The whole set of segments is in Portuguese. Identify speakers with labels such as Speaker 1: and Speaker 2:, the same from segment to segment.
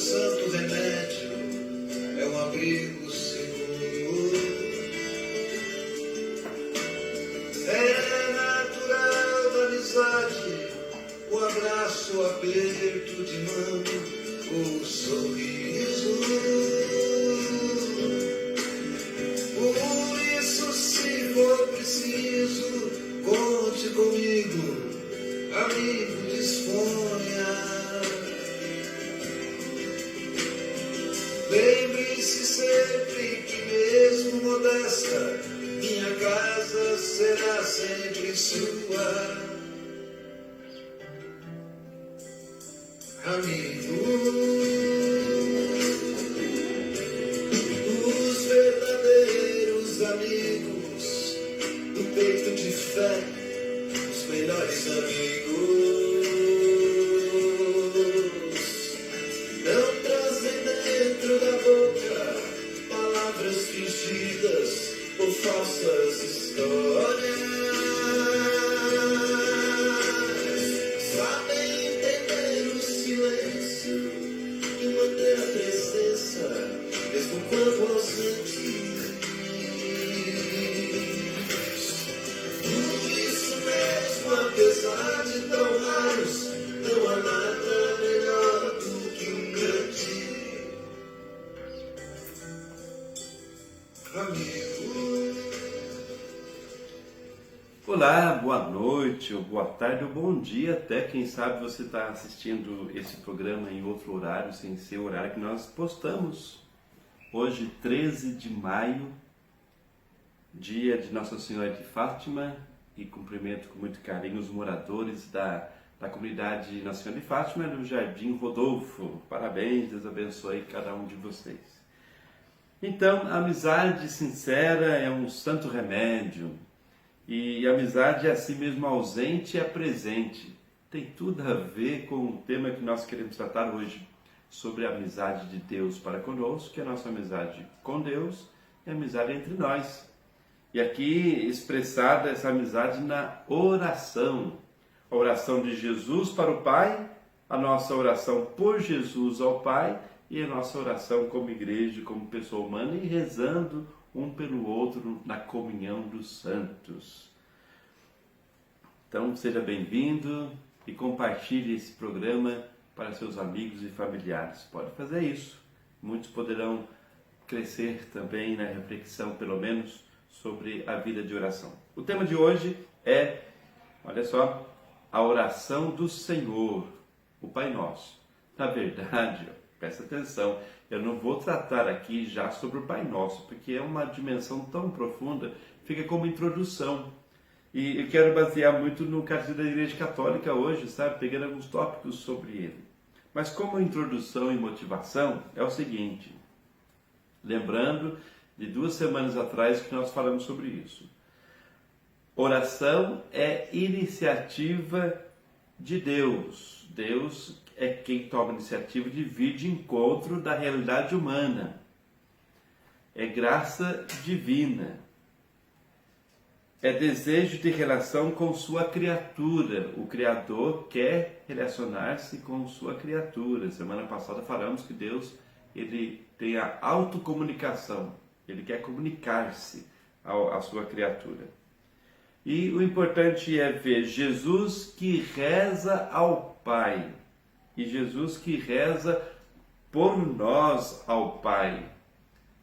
Speaker 1: santo remédio, é um abrigo seguro. É natural da amizade, o abraço, o aperto de mão, o sorriso. Por isso, se for preciso, conte comigo, amigo, disponha. Lembre-se sempre que mesmo modesta, minha casa será sempre sua. Amigo, os verdadeiros amigos do peito de fé, os melhores amigos. Não trazem dentro da boca palavras fingidas ou falsas histórias. Sabem entender o silêncio e manter a presença, mesmo quando ausente. Por isso mesmo, apesar de tão raros, não há nada melhor do que um grande amigo.
Speaker 2: Olá, boa noite, ou boa tarde, ou bom dia até. Quem sabe você está assistindo esse programa em outro horário, sem ser o horário que nós postamos. Hoje, 13 de maio, dia de Nossa Senhora de Fátima, e cumprimento com muito carinho os moradores da comunidade Nossa Senhora de Fátima do Jardim Rodolfo. Parabéns, Deus abençoe cada um de vocês. Então, a amizade sincera é um santo remédio. E a amizade é assim mesmo ausente e é presente. Tem tudo a ver com o tema que nós queremos tratar hoje, sobre a amizade de Deus para conosco, que é a nossa amizade com Deus e a amizade entre nós. E aqui expressada essa amizade na oração. A oração de Jesus para o Pai, a nossa oração por Jesus ao Pai e a nossa oração como igreja, como pessoa humana e rezando um pelo outro na comunhão dos santos. Então, seja bem-vindo e compartilhe esse programa para seus amigos e familiares. Pode fazer isso. Muitos poderão crescer também na reflexão, pelo menos, sobre a vida de oração. O tema de hoje é, olha só, a oração do Senhor, o Pai Nosso. Na verdade, presta atenção, eu não vou tratar aqui já sobre o Pai Nosso, porque é uma dimensão tão profunda, fica como introdução. E eu quero basear muito no Catecismo da Igreja Católica hoje, sabe? Pegando alguns tópicos sobre ele. Mas como introdução e motivação, é o seguinte. Lembrando de 2 semanas atrás que nós falamos sobre isso. Oração é iniciativa de Deus. Deus é quem toma a iniciativa de vir de encontro da realidade humana. É graça divina. É desejo de relação com sua criatura. O Criador quer relacionar-se com sua criatura. Semana passada falamos que Deus ele tem a autocomunicação. Ele quer comunicar-se à sua criatura. E o importante é ver Jesus que reza ao Pai. E Jesus que reza por nós ao Pai.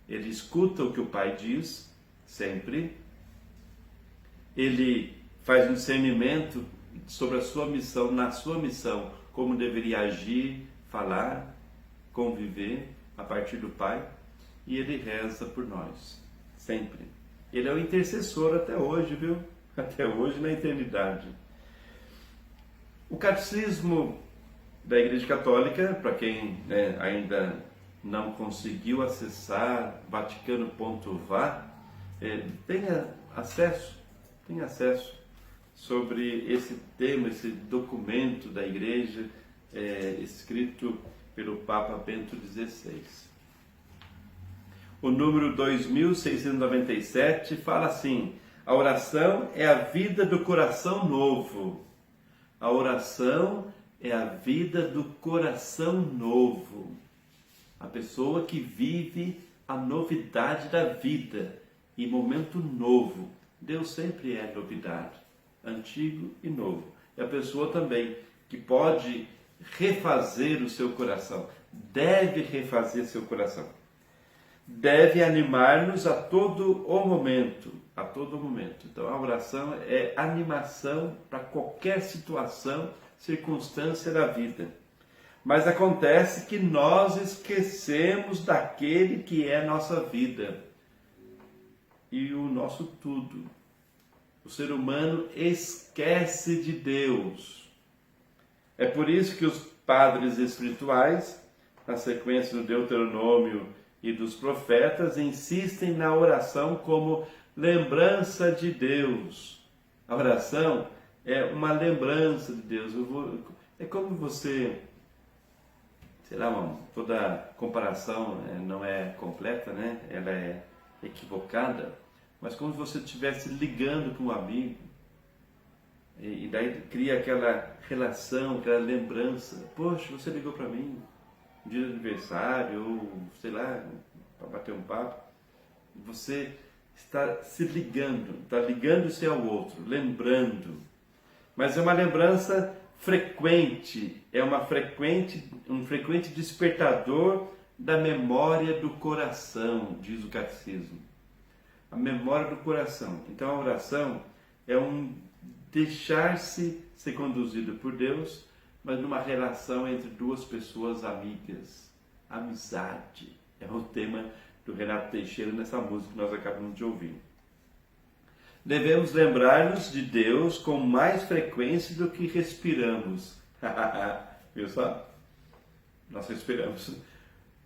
Speaker 2: Ele escuta o que o Pai diz, sempre. Ele faz um discernimento sobre a sua missão, na sua missão, como deveria agir, falar, conviver a partir do Pai. E ele reza por nós, sempre. Ele é o intercessor até hoje, viu? Até hoje, na eternidade. O Catecismo da Igreja Católica, para quem ainda não conseguiu acessar vaticano.va, tenha acesso sobre esse tema, esse documento da Igreja, escrito pelo Papa Bento XVI. O número 2697 fala assim: a oração é a vida do coração novo. A oração é a vida do coração novo. A pessoa que vive a novidade da vida e momento novo. Deus sempre é novidade, antigo e novo. E a pessoa também que pode refazer o seu coração, deve refazer seu coração. Deve animar-nos a todo o momento, a todo momento. Então a oração é animação para qualquer situação, circunstância da vida. Mas acontece que nós esquecemos daquele que é a nossa vida e o nosso tudo. O ser humano esquece de Deus. É por isso que os padres espirituais, na sequência do Deuteronômio e dos profetas, insistem na oração como lembrança de Deus. A oração é uma lembrança de Deus. É como você, sei lá, toda comparação não é completa, né? Ela é equivocada, mas como se você estivesse ligando para um amigo, e daí cria aquela relação, aquela lembrança. Poxa, você ligou para mim no dia de aniversário, ou sei lá, para bater um papo. Você está se ligando, está ligando-se ao outro, lembrando. Mas é uma lembrança frequente, um frequente despertador da memória do coração, diz o catecismo. A memória do coração. Então a oração é um deixar-se ser conduzido por Deus, mas numa relação entre duas pessoas amigas. Amizade é o tema do Renato Teixeira nessa música que nós acabamos de ouvir. Devemos lembrar-nos de Deus com mais frequência do que respiramos. Viu só? Nós respiramos,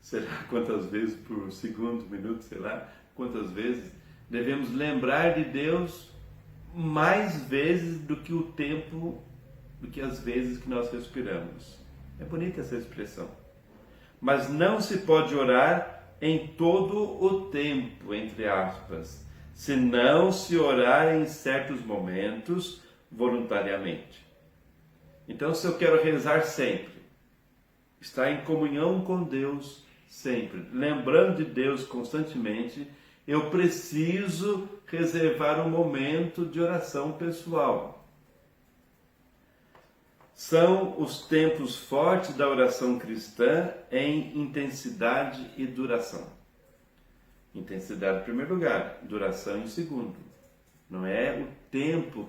Speaker 2: sei lá quantas vezes por segundo, minuto, sei lá quantas vezes. Devemos lembrar de Deus mais vezes do que o tempo, do que as vezes que nós respiramos. É bonita essa expressão. Mas não se pode orar em todo o tempo, entre aspas, se não se orar em certos momentos voluntariamente. Então, se eu quero rezar sempre, estar em comunhão com Deus sempre, lembrando de Deus constantemente, eu preciso reservar um momento de oração pessoal. São os tempos fortes da oração cristã em intensidade e duração. Intensidade em primeiro lugar, duração em segundo. Não é o tempo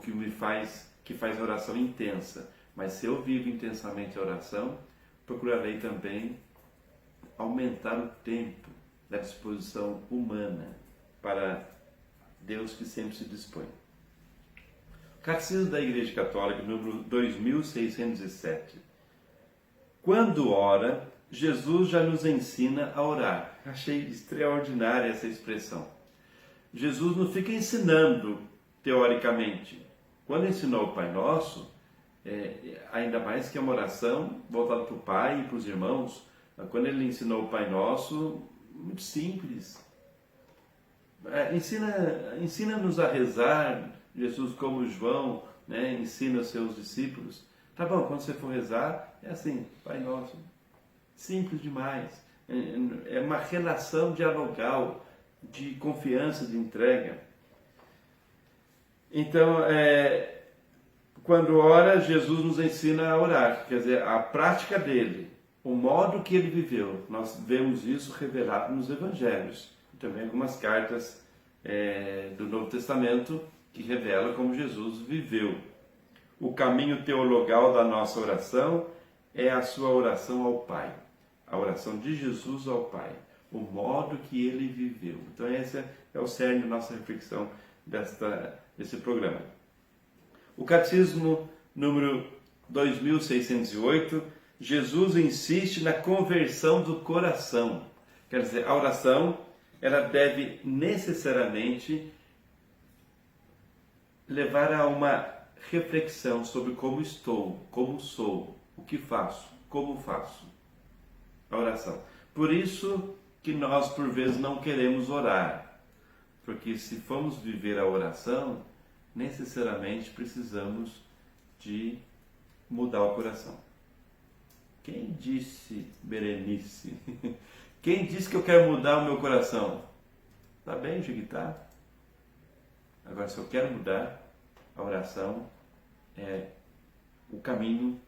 Speaker 2: que faz a oração intensa, mas se eu vivo intensamente a oração, procurarei também aumentar o tempo da disposição humana para Deus que sempre se dispõe. Catecismo da Igreja Católica, número 2607. Quando ora, Jesus já nos ensina a orar. Achei extraordinária essa expressão. Jesus não fica ensinando teoricamente. Quando ensinou o Pai Nosso, ainda mais que é uma oração voltada para o Pai e para os irmãos, quando ele ensinou o Pai Nosso, muito simples. Ensina-nos a rezar, Jesus como João, ensina os seus discípulos. Tá bom, quando você for rezar, é assim, Pai Nosso. Simples demais. É uma relação dialogal, de confiança, de entrega. Então, quando ora, Jesus nos ensina a orar, quer dizer, a prática dele, o modo que ele viveu. Nós vemos isso revelado nos Evangelhos. Também algumas cartas do Novo Testamento que revelam como Jesus viveu. O caminho teologal da nossa oração é a sua oração ao Pai. A oração de Jesus ao Pai. O modo que ele viveu. Então esse é o cerne da nossa reflexão desse programa. O Catecismo número 2608, Jesus insiste na conversão do coração. Quer dizer, a oração ela deve necessariamente levar a uma reflexão sobre como estou, como sou, o que faço, como faço. A oração. Por isso que nós, por vezes, não queremos orar. Porque se formos viver a oração, necessariamente precisamos de mudar o coração. Quem disse, Berenice, Quem disse que eu quero mudar o meu coração? Tá bem, Chiquitá. Agora, se eu quero mudar, a oração é o caminho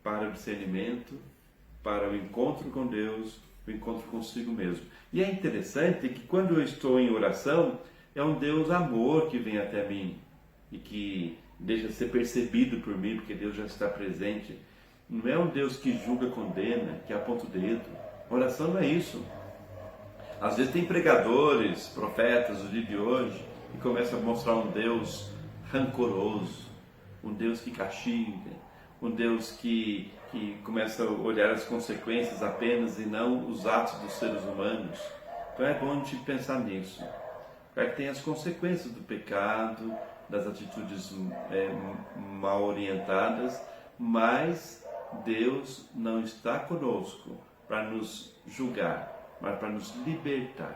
Speaker 2: para o discernimento, para o encontro com Deus, o encontro consigo mesmo. E é interessante que quando eu estou em oração, é um Deus amor que vem até mim e que deixa ser percebido por mim, porque Deus já está presente. Não é um Deus que julga, condena, que aponta o dedo. A oração não é isso. Às vezes tem pregadores, profetas, os dias de hoje, que começam a mostrar um Deus rancoroso, um Deus que castiga, um Deus que começa a olhar as consequências apenas e não os atos dos seres humanos. Então é bom a gente pensar nisso. Para que tem as consequências do pecado, das atitudes mal orientadas, mas Deus não está conosco para nos julgar, mas para nos libertar.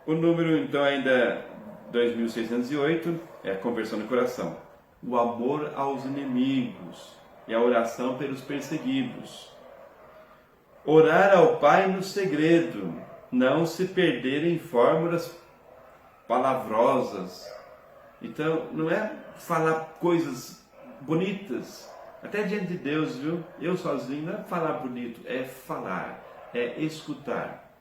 Speaker 2: O número, então, ainda 2608 é a conversão do coração. O amor aos inimigos e a oração pelos perseguidos. Orar ao Pai no segredo, não se perder em fórmulas palavrosas. Então, não é falar coisas bonitas, até diante de Deus, viu? Eu sozinho não é falar bonito, é falar, é escutar.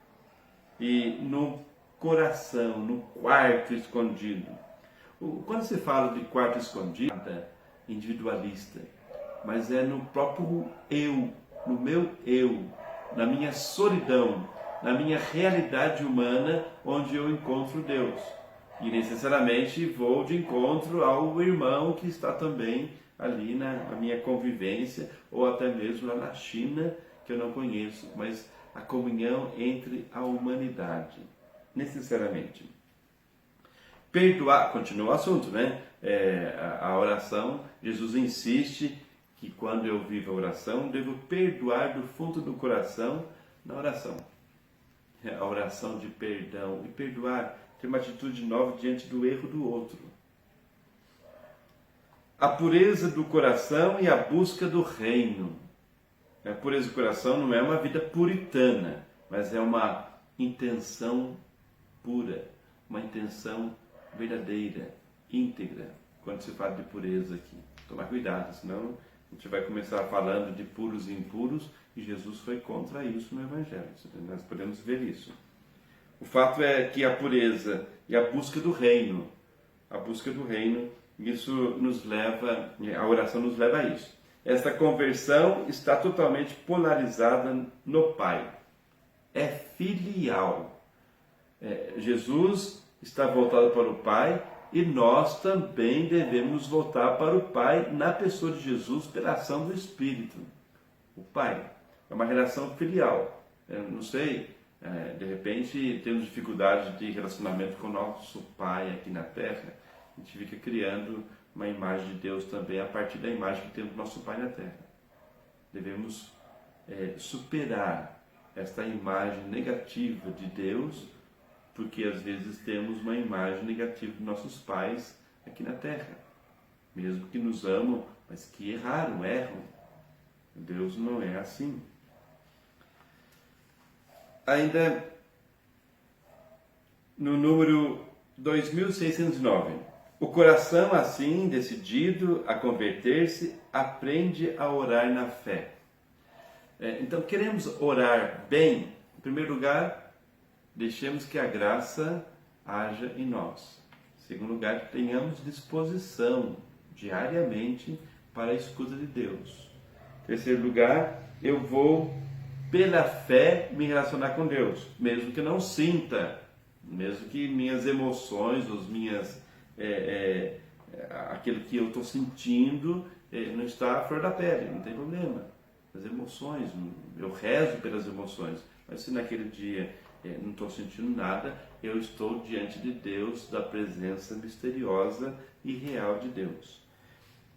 Speaker 2: E no coração, no quarto escondido. Quando se fala de quarto escondido, é individualista, mas é no próprio eu, no meu eu, na minha solidão, na minha realidade humana, onde eu encontro Deus. E necessariamente vou de encontro ao irmão que está também ali na minha convivência, ou até mesmo lá na China, que eu não conheço, mas a comunhão entre a humanidade, necessariamente. Perdoar, continua o assunto, né? A oração, Jesus insiste que quando eu vivo a oração, devo perdoar do fundo do coração na oração. A oração de perdão e perdoar, ter uma atitude nova diante do erro do outro. A pureza do coração e a busca do reino. A pureza do coração não é uma vida puritana, mas é uma intenção pura, uma intenção verdadeira, íntegra, quando se fala de pureza aqui. Tomar cuidado, senão a gente vai começar falando de puros e impuros, e Jesus foi contra isso no Evangelho. Nós podemos ver isso. O fato é que a pureza e a busca do reino, isso nos leva, a oração nos leva a isso. Esta conversão está totalmente polarizada no Pai. É filial. Jesus está voltado para o Pai e nós também devemos voltar para o Pai na pessoa de Jesus pela ação do Espírito. O Pai é uma relação filial. Eu não sei, de repente temos dificuldade de relacionamento com o nosso Pai aqui na Terra. A gente fica criando uma imagem de Deus também a partir da imagem que temos do nosso Pai na Terra. Devemos superar esta imagem negativa de Deus, porque às vezes temos uma imagem negativa de nossos pais aqui na Terra, mesmo que nos amam, mas que erram. Deus não é assim. Ainda no número 2609, o coração assim, decidido a converter-se, aprende a orar na fé. Então, queremos orar bem? Em primeiro lugar, deixemos que a graça haja em nós. Em segundo lugar, tenhamos disposição diariamente para a escuta de Deus. Em terceiro lugar, eu vou, pela fé, me relacionar com Deus, mesmo que eu não sinta, mesmo que minhas emoções, aquilo que eu estou sentindo não está à flor da pele, não tem problema. As emoções, eu rezo pelas emoções, mas se naquele dia não estou sentindo nada, eu estou diante de Deus, da presença misteriosa e real de Deus.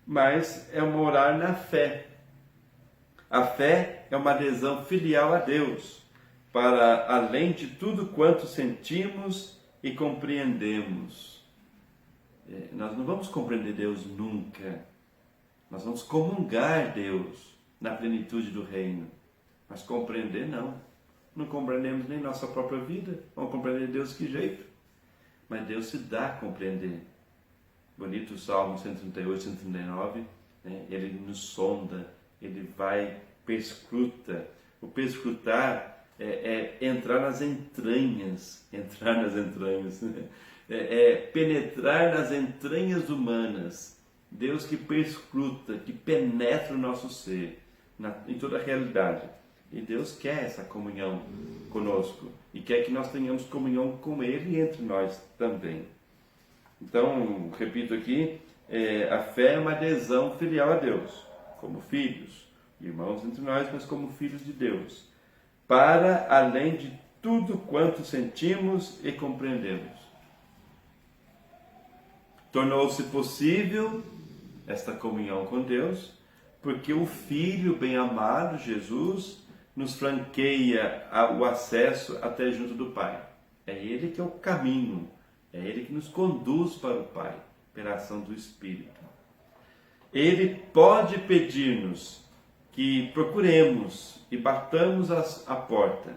Speaker 2: Mas é um orar na fé. A fé é uma adesão filial a Deus, para além de tudo quanto sentimos e compreendemos. Nós não vamos compreender Deus nunca. Nós vamos comungar Deus na plenitude do reino. Mas compreender, não. Não compreendemos nem nossa própria vida. Vamos compreender Deus que jeito? Mas Deus se dá a compreender. Bonito o Salmo 138, 139. Né? Ele nos sonda, ele vai, perscruta. O perscrutar é entrar nas entranhas. Entrar nas entranhas. Né? Penetrar nas entranhas humanas. Deus que perscruta, que penetra o nosso ser, em toda a realidade. E Deus quer essa comunhão conosco e quer que nós tenhamos comunhão com Ele e entre nós também. Então, repito aqui, a fé é uma adesão filial a Deus, como filhos, irmãos entre nós, mas como filhos de Deus, para além de tudo quanto sentimos e compreendemos. Tornou-se possível esta comunhão com Deus, porque o Filho bem-amado, Jesus, nos franqueia o acesso até junto do Pai. É Ele que é o caminho, é Ele que nos conduz para o Pai, pela ação do Espírito. Ele pode pedir-nos que procuremos e batamos a porta,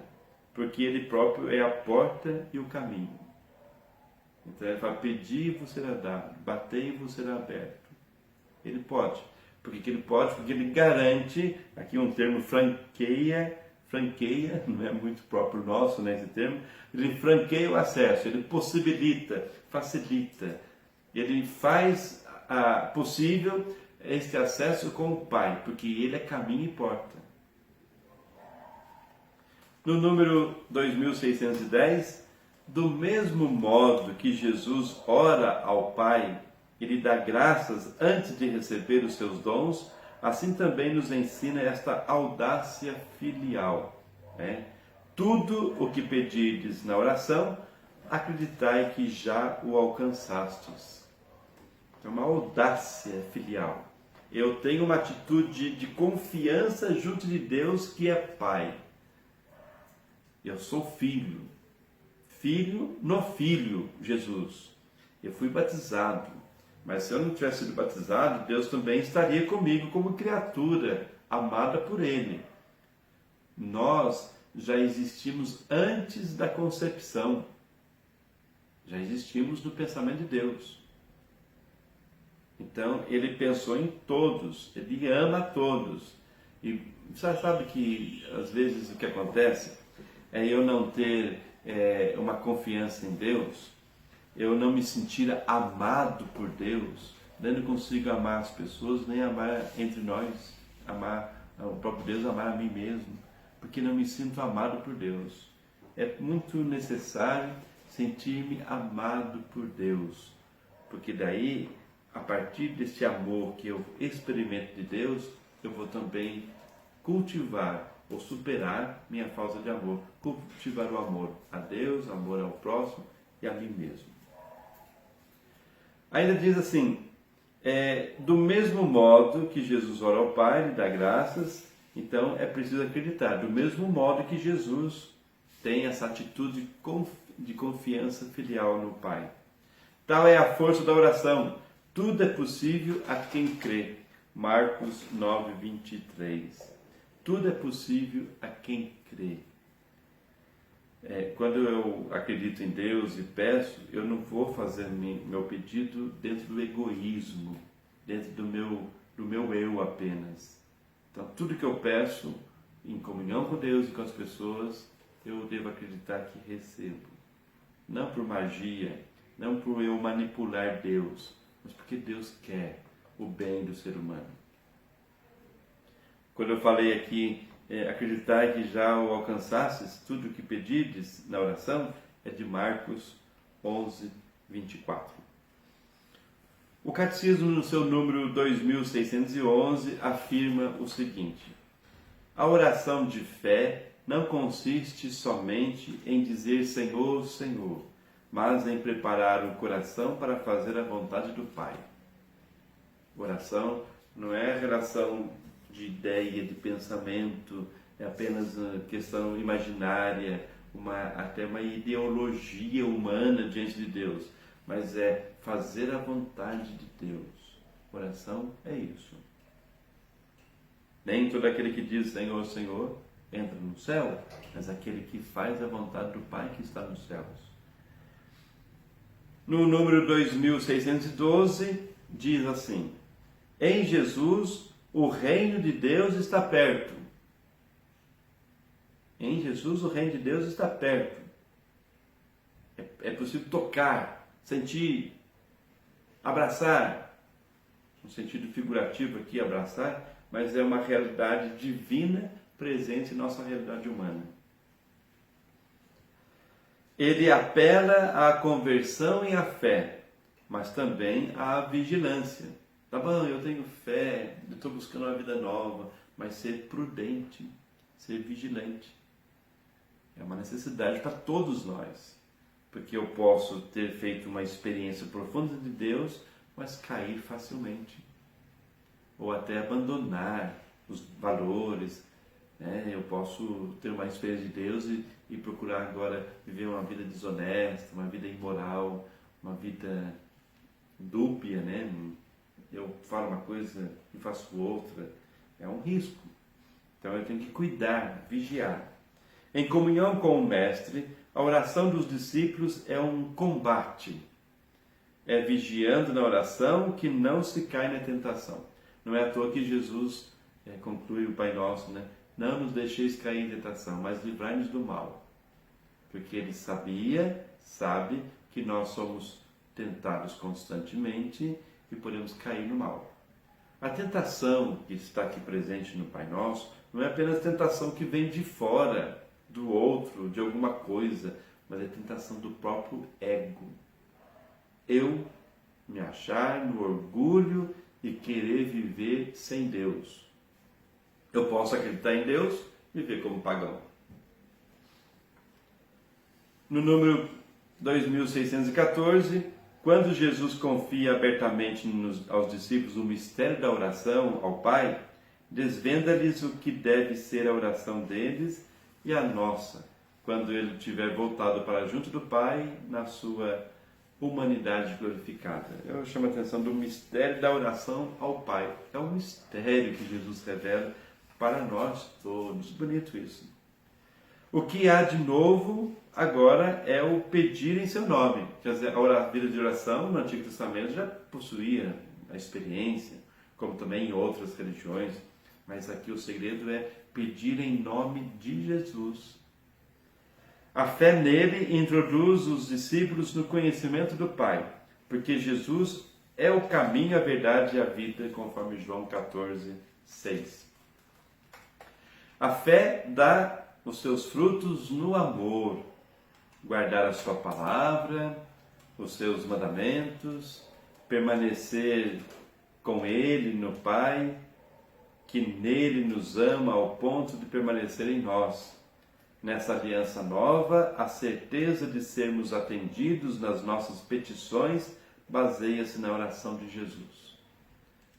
Speaker 2: porque Ele próprio é a porta e o caminho. Então Ele fala, pedi e vos será dado, batei e vos será aberto. Ele pode. Por que Ele pode? Porque Ele garante, aqui um termo franqueia, não é muito próprio nosso, né, esse termo, Ele franqueia o acesso, Ele possibilita, facilita, Ele faz possível este acesso com o Pai, porque Ele é caminho e porta. No número 2610, do mesmo modo que Jesus ora ao Pai, Ele dá graças antes de receber os seus dons, assim também nos ensina esta audácia filial. Né? Tudo o que pedirdes na oração, acreditai que já o alcançastes. É uma audácia filial. Eu tenho uma atitude de confiança junto de Deus que é Pai. Eu sou filho. Filho no Filho, Jesus. Eu fui batizado. Mas se eu não tivesse sido batizado, Deus também estaria comigo como criatura, amada por Ele. Nós já existimos antes da concepção. Já existimos no pensamento de Deus. Então, Ele pensou em todos. Ele ama a todos. E você sabe que, às vezes, o que acontece é eu não ter uma confiança em Deus, eu não me sentir amado por Deus, eu não consigo amar as pessoas, nem amar entre nós, amar o próprio Deus, amar a mim mesmo, porque não me sinto amado por Deus. É muito necessário sentir-me amado por Deus, porque daí, a partir desse amor que eu experimento de Deus, eu vou também cultivar ou superar minha falta de amor, cultivar o amor a Deus, amor ao próximo e a mim mesmo. Ainda diz assim, do mesmo modo que Jesus ora ao Pai, Ele dá graças, então é preciso acreditar, do mesmo modo que Jesus tem essa atitude de confiança filial no Pai. Tal é a força da oração, tudo é possível a quem crê. Marcos 9, 23. Tudo é possível a quem crê. Quando eu acredito em Deus e peço, eu não vou fazer meu pedido dentro do egoísmo, dentro do meu eu apenas. Então, tudo que eu peço em comunhão com Deus e com as pessoas, eu devo acreditar que recebo. Não por magia, não por eu manipular Deus, mas porque Deus quer o bem do ser humano. Quando eu falei aqui, acreditar que já o alcançastes, tudo o que pedides na oração, é de Marcos 11, 24. O Catecismo, no seu número 2611, afirma o seguinte: a oração de fé não consiste somente em dizer Senhor, Senhor, mas em preparar o coração para fazer a vontade do Pai. Oração não é relação de ideia, de pensamento, é apenas uma questão imaginária, até uma ideologia humana diante de Deus, mas é fazer a vontade de Deus. Oração é isso. Nem todo aquele que diz Senhor, Senhor entra no céu, mas aquele que faz a vontade do Pai que está nos céus. No número 2612, diz assim: em Jesus, o reino de Deus está perto. Em Jesus, o reino de Deus está perto. É possível tocar, sentir, abraçar. No sentido figurativo aqui, abraçar, mas é uma realidade divina presente em nossa realidade humana. Ele apela à conversão e à fé, mas também à vigilância. Tá bom, eu tenho fé, eu estou buscando uma vida nova, mas ser prudente, ser vigilante. É uma necessidade para todos nós, porque eu posso ter feito uma experiência profunda de Deus, mas cair facilmente, ou até abandonar os valores, né? Eu posso ter uma experiência de Deus e procurar agora viver uma vida desonesta, uma vida imoral, uma vida dúbia, né? Eu falo uma coisa e faço outra, é um risco. Então eu tenho que cuidar, vigiar. Em comunhão com o Mestre, a oração dos discípulos é um combate. É vigiando na oração que não se cai na tentação. Não é à toa que Jesus conclui o Pai Nosso, né? Não nos deixeis cair em tentação, mas livrai-nos do mal. Porque ele sabe que nós somos tentados constantemente e podemos cair no mal. A tentação que está aqui presente no Pai Nosso não é apenas tentação que vem de fora, do outro, de alguma coisa, mas é tentação do próprio ego. Eu me achar no orgulho e querer viver sem Deus. Eu posso acreditar em Deus e viver como pagão. No número 2614, quando Jesus confia abertamente aos discípulos o mistério da oração ao Pai, desvenda-lhes o que deve ser a oração deles e a nossa, quando ele tiver voltado para junto do Pai na sua humanidade glorificada. Eu chamo a atenção do mistério da oração ao Pai. É um mistério que Jesus revela para nós todos. Bonito isso. O que há de novo agora é o pedir em seu nome. Quer dizer, a vida de oração no Antigo Testamento já possuía a experiência, como também em outras religiões, mas aqui o segredo é pedir em nome de Jesus. A fé nele introduz os discípulos no conhecimento do Pai, porque Jesus é o caminho, a verdade e a vida, conforme João 14, 6. A fé dá os seus frutos no amor, guardar a sua palavra, os seus mandamentos, permanecer com ele no Pai, que nele nos ama ao ponto de permanecer em nós. Nessa aliança nova, a certeza de sermos atendidos nas nossas petições baseia-se na oração de Jesus.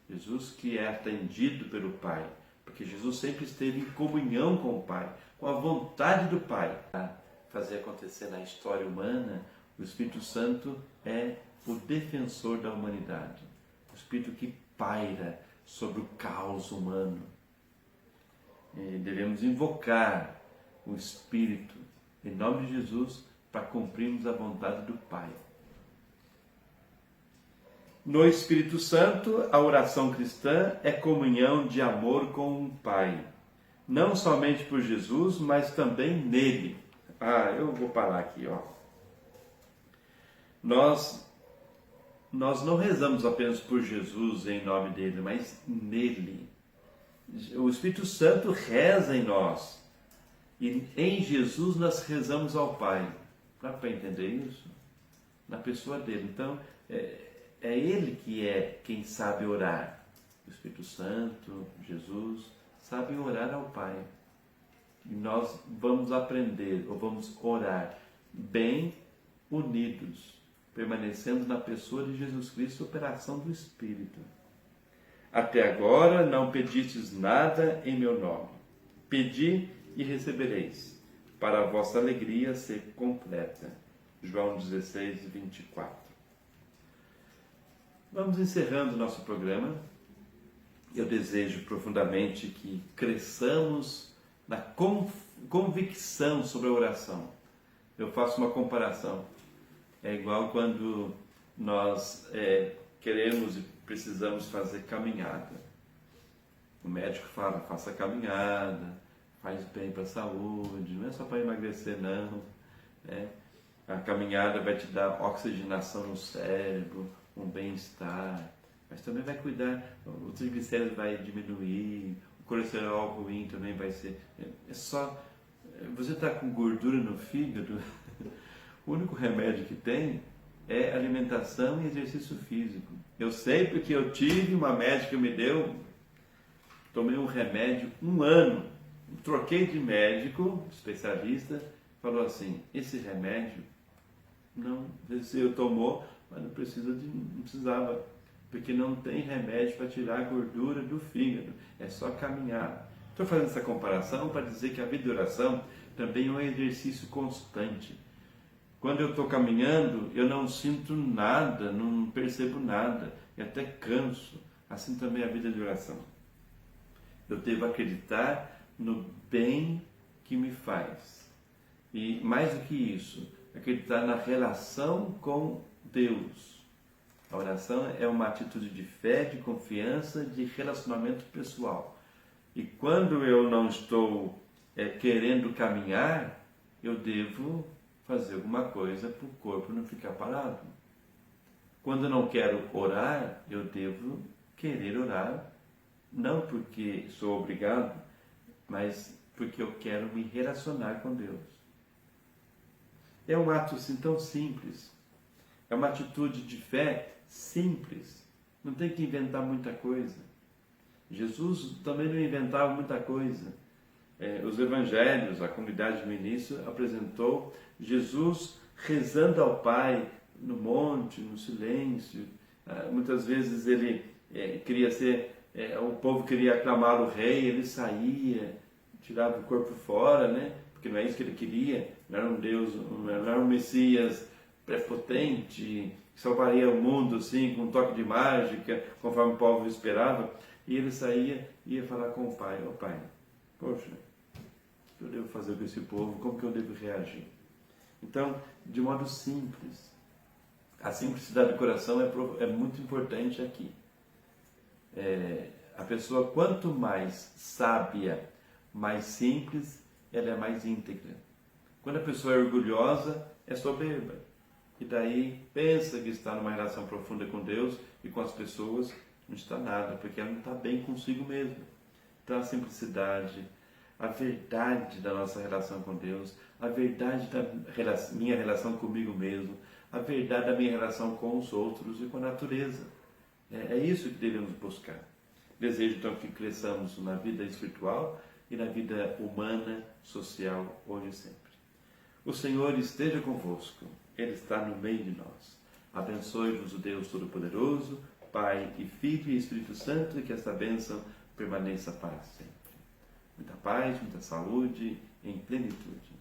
Speaker 2: Jesus que é atendido pelo Pai, porque Jesus sempre esteve em comunhão com o Pai, com a vontade do Pai. Para fazer acontecer na história humana, o Espírito Santo é o defensor da humanidade, o Espírito que paira sobre o caos humano. E devemos invocar o Espírito, em nome de Jesus, para cumprirmos a vontade do Pai. No Espírito Santo, a oração cristã é comunhão de amor com o Pai, não somente por Jesus, mas também nele. Eu vou parar aqui, ó. Nós não rezamos apenas por Jesus em nome dele, mas nele. O Espírito Santo reza em nós. E em Jesus nós rezamos ao Pai. Dá para entender isso? Na pessoa dele. Então, é Ele que é quem sabe orar. O Espírito Santo, Jesus, sabem orar ao Pai. E nós vamos aprender, ou vamos orar bem unidos, permanecendo na pessoa de Jesus Cristo, operação do Espírito. Até agora não pedistes nada em meu nome. Pedi e recebereis, para a vossa alegria ser completa. João 16, 24. Vamos encerrando nosso programa. Eu desejo profundamente que cresçamos na convicção sobre a oração. Eu faço uma comparação. É igual quando nós queremos e precisamos fazer caminhada. O médico fala, faça caminhada, faz bem para a saúde, não é só para emagrecer não. Né? A caminhada vai te dar oxigenação no cérebro, um bem-estar, mas também vai cuidar, o triglicéridos vai diminuir, o colesterol ruim também vai ser. É só, você está com gordura no fígado, o único remédio que tem é alimentação e exercício físico. Eu sei porque eu tive uma médica que me deu, tomei um remédio 1 ano, troquei de médico, especialista, falou assim, esse remédio, não, eu tomou, mas não precisava, porque não tem remédio para tirar a gordura do fígado, é só caminhar. Estou fazendo essa comparação para dizer que a vida de oração também é um exercício constante. Quando eu estou caminhando, eu não sinto nada, não percebo nada, e até canso. Assim também é a vida de oração. Eu devo acreditar no bem que me faz. E mais do que isso, acreditar na relação com Deus. A oração é uma atitude de fé, de confiança, de relacionamento pessoal. E quando eu não estou querendo caminhar, eu devo fazer alguma coisa para o corpo não ficar parado. Quando eu não quero orar, eu devo querer orar, não porque sou obrigado, mas porque eu quero me relacionar com Deus. É um ato assim tão simples, é uma atitude de fé simples, não tem que inventar muita coisa. Jesus também não inventava muita coisa. Os evangelhos, a comunidade no início apresentou Jesus rezando ao Pai no monte, no silêncio. Muitas vezes ele queria ser, o povo queria aclamar o rei, ele saía, tirava o corpo fora, né? Porque não é isso que ele queria, não era um Deus, não era um Messias prepotente, que salvaria o mundo assim, com um toque de mágica, conforme o povo esperava. E ele saía e ia falar com o Pai, ó Pai, poxa, o que eu devo fazer com esse povo, como que eu devo reagir? Então, de modo simples, a simplicidade do coração é muito importante aqui. A pessoa, quanto mais sábia, mais simples, ela é mais íntegra. Quando a pessoa é orgulhosa, é soberba. E daí pensa que está numa relação profunda com Deus e com as pessoas, não está nada, porque ela não está bem consigo mesma. Então a simplicidade, a verdade da nossa relação com Deus, a verdade da minha relação comigo mesmo, a verdade da minha relação com os outros e com a natureza. É isso que devemos buscar. Desejo então que cresçamos na vida espiritual e na vida humana, social, hoje e sempre. O Senhor esteja convosco, Ele está no meio de nós. Abençoe-vos o Deus Todo-Poderoso, Pai e Filho e Espírito Santo, e que esta bênção permaneça para sempre. Muita paz, muita saúde, em plenitude.